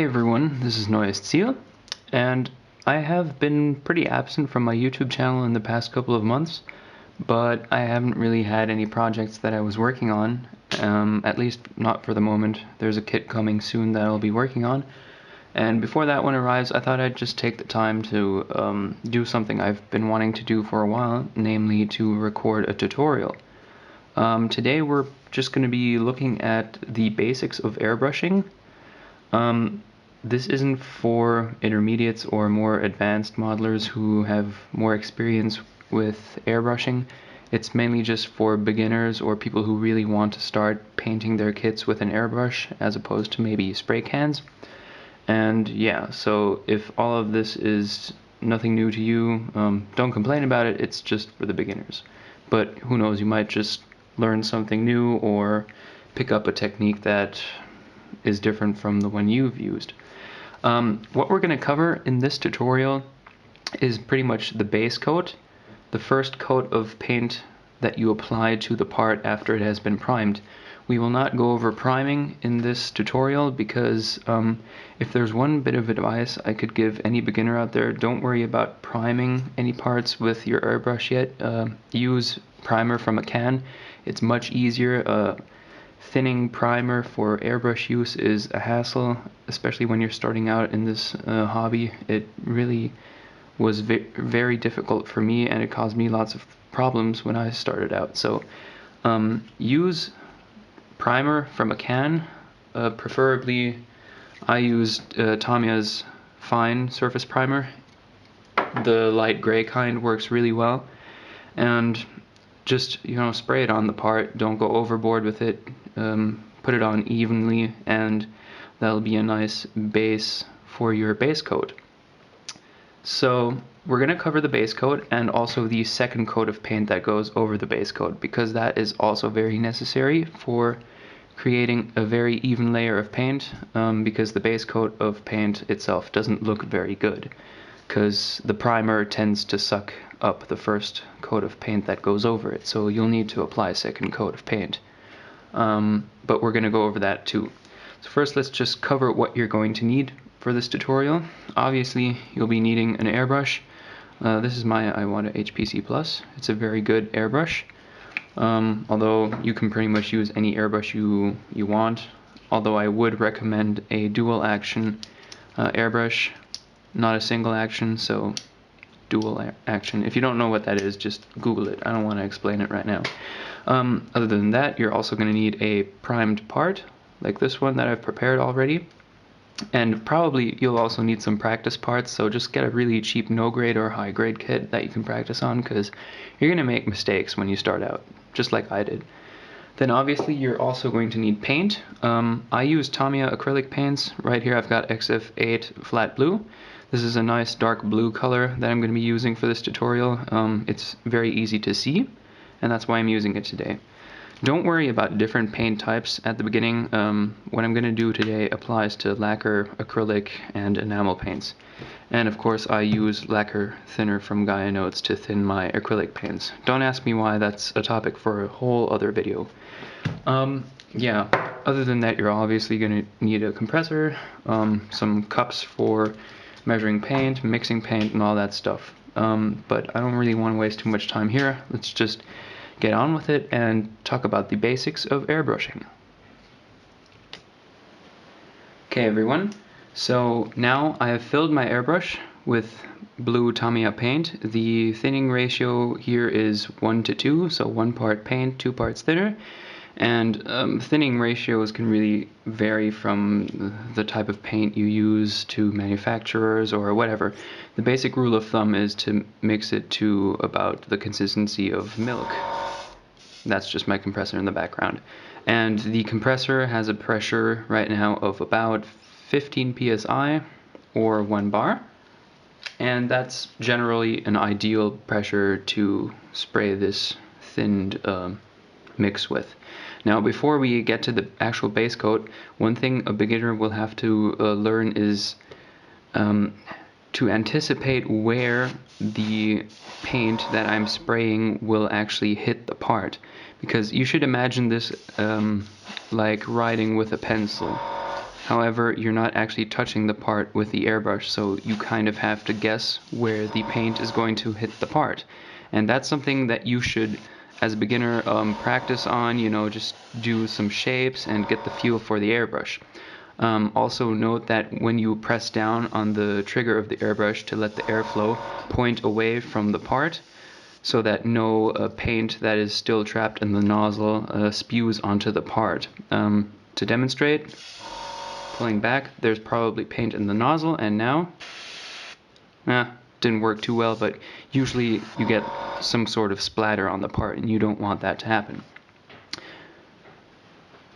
Hey everyone, this is Neues Ziel, and I have been pretty absent from my YouTube channel in the past couple of months, but I haven't really had any projects that I was working on, at least not for the moment. There's a kit coming soon that I'll be working on, and before that one arrives, I thought I'd just take the time to do something I've been wanting to do for a while, namely to record a tutorial. Today we're just going to be looking at the basics of airbrushing. This isn't for intermediates or more advanced modelers who have more experience with airbrushing. It's mainly just for beginners or people who really want to start painting their kits with an airbrush as opposed to maybe spray cans. And yeah, so if all of this is nothing new to you, don't complain about it, it's just for the beginners. But who knows, you might just learn something new or pick up a technique that is different from the one you've used. What we're going to cover in this tutorial is pretty much the base coat, the first coat of paint that you apply to the part after it has been primed. We will not go over priming in this tutorial because if there's one bit of advice I could give any beginner out there, don't worry about priming any parts with your airbrush yet. Use primer from a can. It's much easier. Thinning primer for airbrush use is a hassle, especially when you're starting out in this hobby. It really was very difficult for me, and it caused me lots of problems when I started out. So use primer from a can. Preferably I used Tamiya's fine surface primer. The light gray kind works really well, and just spray it on the part. Don't go overboard with it. Put it on evenly, and that'll be a nice base for your base coat. So we're going to cover the base coat and also the second coat of paint that goes over the base coat, because that is also very necessary for creating a very even layer of paint, because the base coat of paint itself doesn't look very good because the primer tends to suck up the first coat of paint that goes over it, so you'll need to apply a second coat of paint. But we're going to go over that too. So first let's just cover what you're going to need for this tutorial. Obviously you'll be needing an airbrush. This is my Iwata HPC Plus. It's a very good airbrush, although you can pretty much use any airbrush you want, although I would recommend a dual action airbrush, not a single action. So dual action. If you don't know what that is, just Google it. I don't want to explain it right now. Other than that, you're also going to need a primed part like this one that I've prepared already, and probably you'll also need some practice parts, so just get a really cheap no-grade or high-grade kit that you can practice on, because you're going to make mistakes when you start out, just like I did. Then obviously you're also going to need paint. I use Tamiya acrylic paints. Right here I've got XF8 flat blue. This is a nice dark blue color that I'm going to be using for this tutorial. It's very easy to see, and that's why I'm using it today. Don't worry about different paint types at the beginning. What I'm going to do today applies to lacquer, acrylic, and enamel paints. And of course I use lacquer thinner from Gaia Notes to thin my acrylic paints. Don't ask me why, that's a topic for a whole other video. Yeah, other than that, you're obviously going to need a compressor, some cups for measuring paint, mixing paint, and all that stuff. But I don't really want to waste too much time here. Let's just get on with it and talk about the basics of airbrushing. Okay everyone, so now I have filled my airbrush with blue Tamiya paint. The thinning ratio here is 1:2, so 1 part paint, 2 parts thinner. And thinning ratios can really vary from the type of paint you use to manufacturers or whatever. The basic rule of thumb is to mix it to about the consistency of milk. That's just my compressor in the background. And the compressor has a pressure right now of about 15 psi or 1 bar. And that's generally an ideal pressure to spray this thinned mix with. Now before we get to the actual base coat, one thing a beginner will have to learn is to anticipate where the paint that I'm spraying will actually hit the part, because you should imagine this like writing with a pencil. However, you're not actually touching the part with the airbrush, so you kind of have to guess where the paint is going to hit the part. And that's something that you should, as a beginner, practice on, just do some shapes and get the feel for the airbrush. Also note that when you press down on the trigger of the airbrush to let the airflow point away from the part, so that no paint that is still trapped in the nozzle spews onto the part. To demonstrate, pulling back, there's probably paint in the nozzle, and now, didn't work too well, but usually you get some sort of splatter on the part, and you don't want that to happen.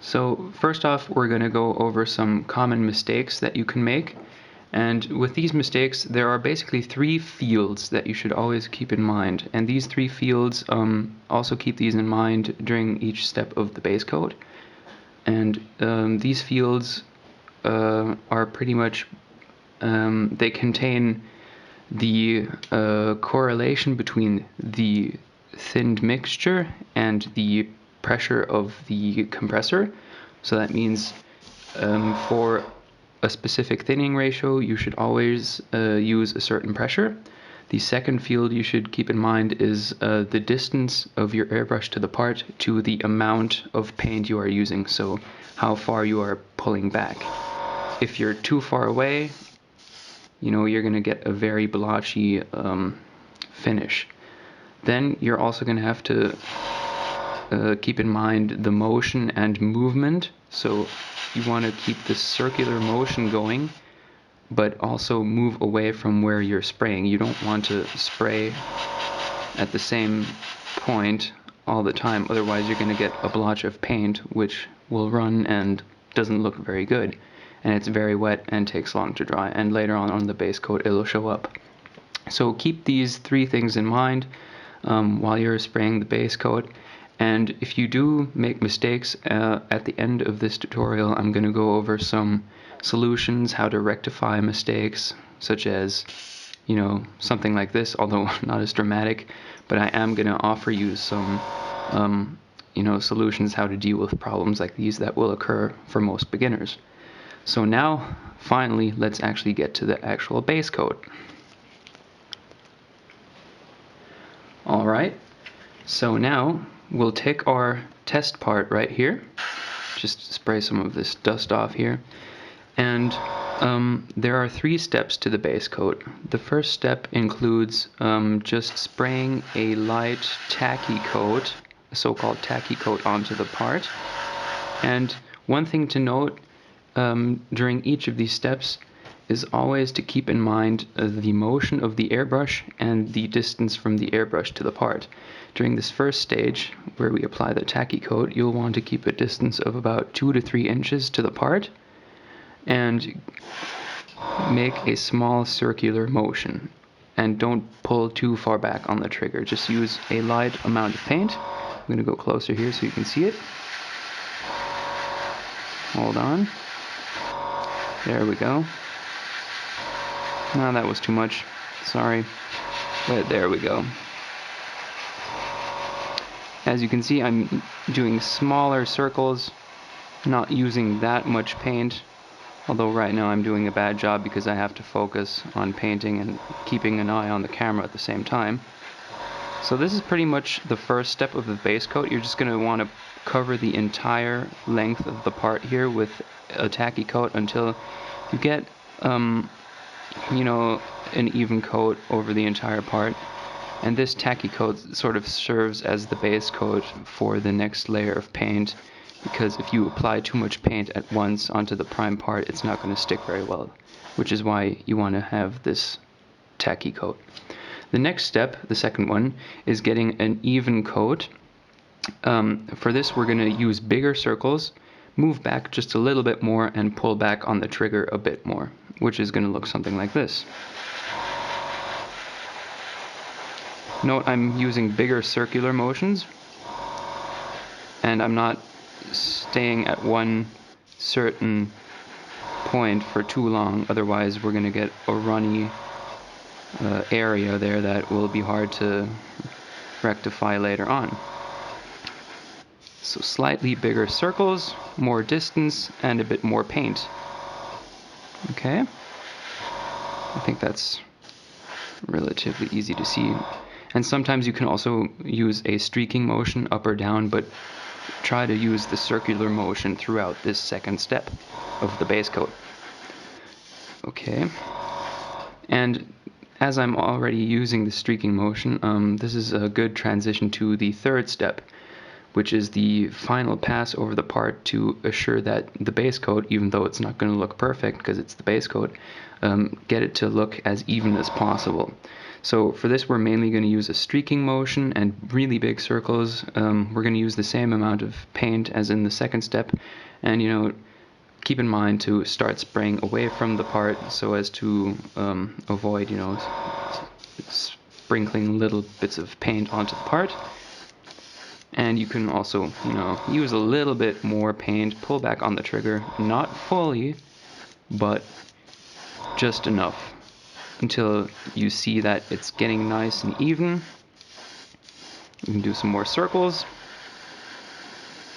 So first off, we're going to go over some common mistakes that you can make. And with these mistakes, there are basically 3 fields that you should always keep in mind. And these 3 fields, also keep these in mind during each step of the base coat. And these fields are pretty much, they contain the correlation between the thinned mixture and the pressure of the compressor. So that means for a specific thinning ratio, you should always use a certain pressure. The second field you should keep in mind is the distance of your airbrush to the part to the amount of paint you are using, so how far you are pulling back. If you're too far away, you're going to get a very blotchy finish. Then you're also going to have to keep in mind the motion and movement. So you want to keep this circular motion going, but also move away from where you're spraying. You don't want to spray at the same point all the time, otherwise you're going to get a blotch of paint which will run and doesn't look very good, and it's very wet and takes long to dry, and later on the base coat it'll show up. So keep these 3 things in mind while you're spraying the base coat. And if you do make mistakes, at the end of this tutorial I'm going to go over some solutions, how to rectify mistakes, such as, something like this, although not as dramatic, but I am going to offer you some, solutions how to deal with problems like these that will occur for most beginners. So now, finally, let's actually get to the actual base coat. Alright, so now we'll take our test part right here, just spray some of this dust off here, and there are 3 steps to the base coat. The first step includes just spraying a light tacky coat, a so-called tacky coat, onto the part. And one thing to note during each of these steps is always to keep in mind the motion of the airbrush and the distance from the airbrush to the part. During this first stage, where we apply the tacky coat, you'll want to keep a distance of about 2 to 3 inches to the part and make a small circular motion. And don't pull too far back on the trigger, just use a light amount of paint. I'm going to go closer here so you can see it. Hold on. There we go. No, that was too much. Sorry. But there we go. As you can see, I'm doing smaller circles, not using that much paint. Although right now I'm doing a bad job because I have to focus on painting and keeping an eye on the camera at the same time. So this is pretty much the first step of the base coat. You're just going to want to cover the entire length of the part here with a tacky coat until you get an even coat over the entire part. And this tacky coat sort of serves as the base coat for the next layer of paint, because if you apply too much paint at once onto the prime part, it's not going to stick very well, which is why you want to have this tacky coat. The next step, the second one, is getting an even coat. For this, we're going to use bigger circles, move back just a little bit more, and pull back on the trigger a bit more, which is going to look something like this. Note I'm using bigger circular motions, and I'm not staying at one certain point for too long, otherwise we're going to get a runny area there that will be hard to rectify later on. So slightly bigger circles, more distance, and a bit more paint. Okay. I think that's relatively easy to see. And sometimes you can also use a streaking motion up or down, but try to use the circular motion throughout this second step of the base coat. Okay. And as I'm already using the streaking motion, this is a good transition to the third step, which is the final pass over the part to assure that the base coat, even though it's not going to look perfect because it's the base coat, get it to look as even as possible. So for this, we're mainly going to use a streaking motion and really big circles. We're going to use the same amount of paint as in the second step, and keep in mind to start spraying away from the part so as to avoid sprinkling little bits of paint onto the part. And you can also, use a little bit more paint, pull back on the trigger, not fully, but just enough until you see that it's getting nice and even. You can do some more circles,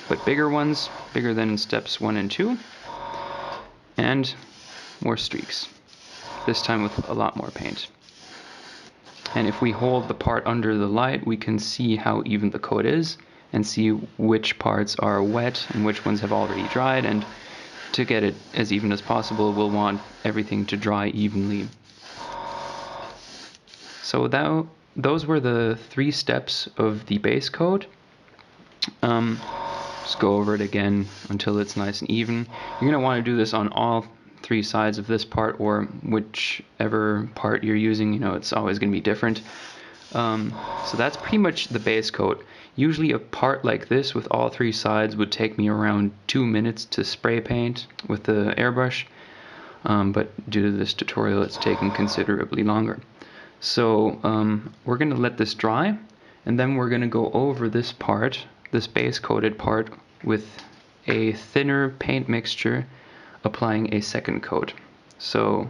but bigger ones, bigger than steps 1 and 2, and more streaks, this time with a lot more paint. And if we hold the part under the light, we can see how even the coat is and see which parts are wet and which ones have already dried. And to get it as even as possible, we'll want everything to dry evenly. So those were the 3 steps of the base coat. Just go over it again until it's nice and even. You're going to want to do this on all 3 sides of this part, or whichever part you're using, it's always going to be different. So that's pretty much the base coat. Usually a part like this with all 3 sides would take me around 2 minutes to spray paint with the airbrush, but due to this tutorial it's taking considerably longer. So we're going to let this dry, and then we're going to go over this part, this base coated part, with a thinner paint mixture, applying a second coat. So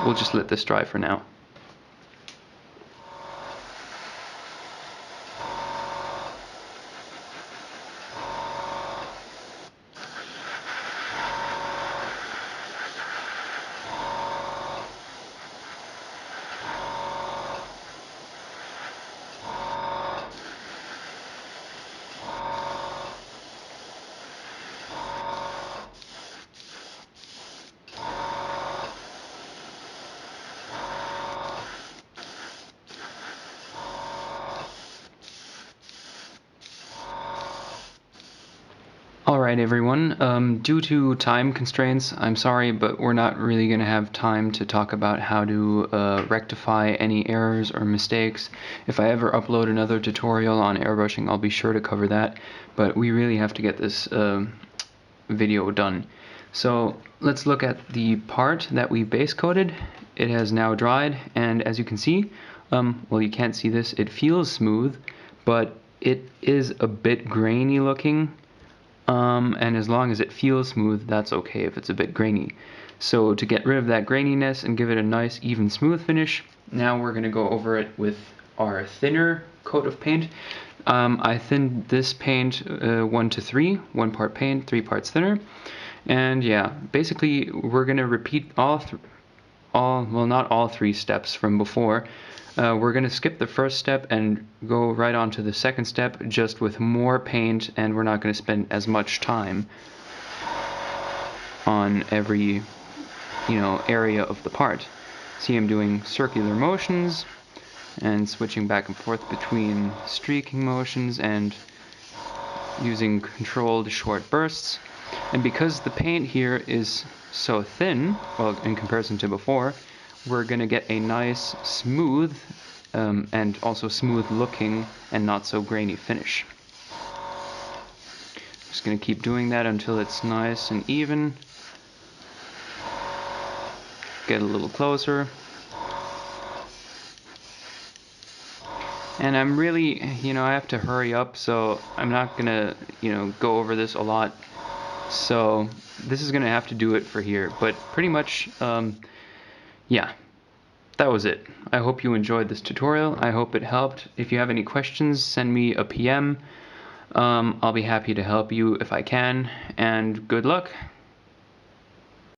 we'll just let this dry for now. Alright everyone, due to time constraints, I'm sorry, but we're not really going to have time to talk about how to rectify any errors or mistakes. If I ever upload another tutorial on airbrushing, I'll be sure to cover that, but we really have to get this video done. So let's look at the part that we base coated. It has now dried, and as you can see, well, you can't see this, it feels smooth, but it is a bit grainy looking. And as long as it feels smooth, that's okay if it's a bit grainy. So to get rid of that graininess and give it a nice even smooth finish, now we're going to go over it with our thinner coat of paint. I thinned this paint 1 to 3, 1 part paint, 3 parts thinner. And yeah, basically we're going to repeat well, not all 3 steps from before. We're going to skip the first step and go right on to the second step, just with more paint, and we're not going to spend as much time on every area of the part. See, I'm doing circular motions and switching back and forth between streaking motions and using controlled short bursts. And because the paint here is so thin, well, in comparison to before, we're going to get a nice smooth and also smooth looking and not so grainy finish. Just going to keep doing that until it's nice and even. Get a little closer. And I'm really, I have to hurry up, so I'm not going to, go over this a lot. So this is going to have to do it for here. But pretty much, yeah, that was it. I hope you enjoyed this tutorial. I hope it helped. If you have any questions, send me a PM. I'll be happy to help you if I can. And good luck.